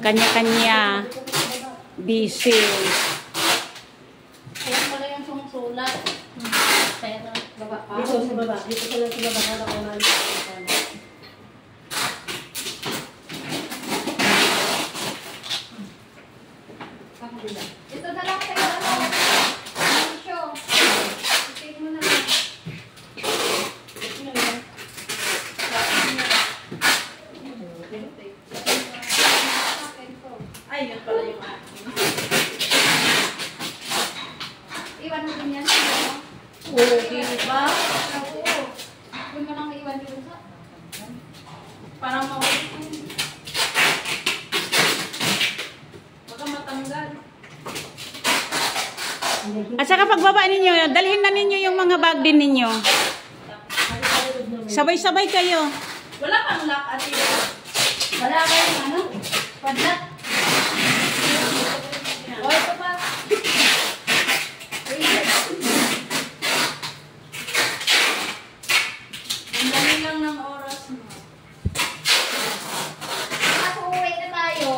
Kanya-kanya. Busy. Ayan pala yung sumusulat. Pero, baba pa. Dito sa baba. Dito sa lang sa baba. Para ko malis. Ito na lang sa'yo, ano? Show. Isave mo na lang. Ay, yun pala yung akin. Iwan mo din yan. Oo, diba? Oo. Huwag mo nang iwan din sa... Parang mawala. Baka matanggal. At saka pagbaba ninyo, dalhin na ninyo yung mga bag din ninyo. Sabay-sabay kayo. Wala kang lock at ito. Wala kayong ano? Padlat. O, ito pa. Ang dami lang ng oras mo. At uuwi na tayo.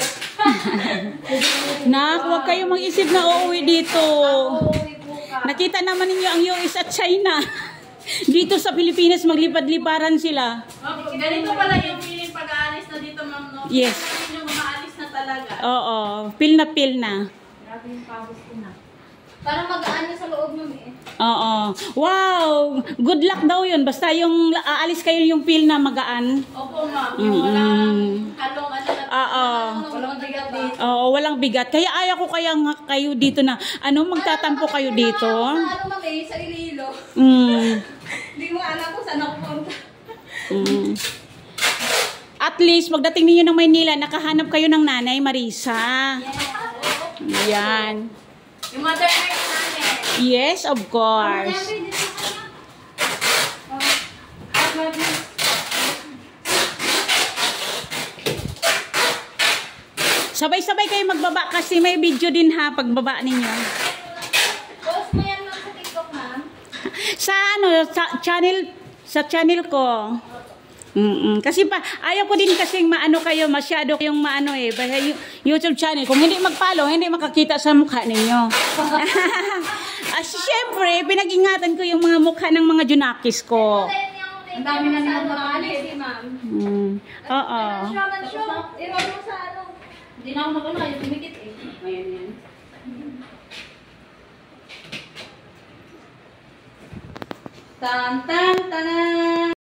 Nak, huwag kayo mag-isip na uuwi dito. Uuwi bukas. Nakita naman ninyo ang US at China. Dito sa Pilipinas, maglipad-liparan sila. Oh, ganito pala yung feeling pag-aalis na dito, ma'am, no? Yes. Kasi yung umaalis na talaga. Oo, feel na feel na. Grabe yung pawis ko na. Parang magaan niya sa loob ng eh. Oo. Wow! Good luck daw yun. Basta yung aalis kayo yung feel na magaan. Opo, ma'am. Yung walang halong ano na. Oo. Walang bigat dito. Oo, walang bigat. Kaya ayaw ko kaya nga kayo dito na, magtatampo kayo dito. Sa ano mami, sa Ililo. Hindi mo alam kung saan ako punta. At least, pagdating ninyo ng Maynila, nakahanap kayo ng nanay, Marisa. Yan. Yung mother earth namin. Yes, of course. Sabay-sabay kayo magbaba kasi may video din ha, pagbaba ninyo. Post mo yan lang sa TikTok, ma'am. Sa channel ko. Kasi ayaw ko din kasing maano kayo, masyado kayong maano eh. Basta YouTube channel, kung hindi mag-follow, hindi makakita sa mukha ninyo. Siyempre, pinag-ingatan ko yung mga mukha ng mga junakis ko. Ang dami na nilang makaalis eh, ma'am. Oo. Iwan mo sa ano. Hindi na ako mag-ano, yung tumikit eh. Ngayon yan. Tan tan tanan.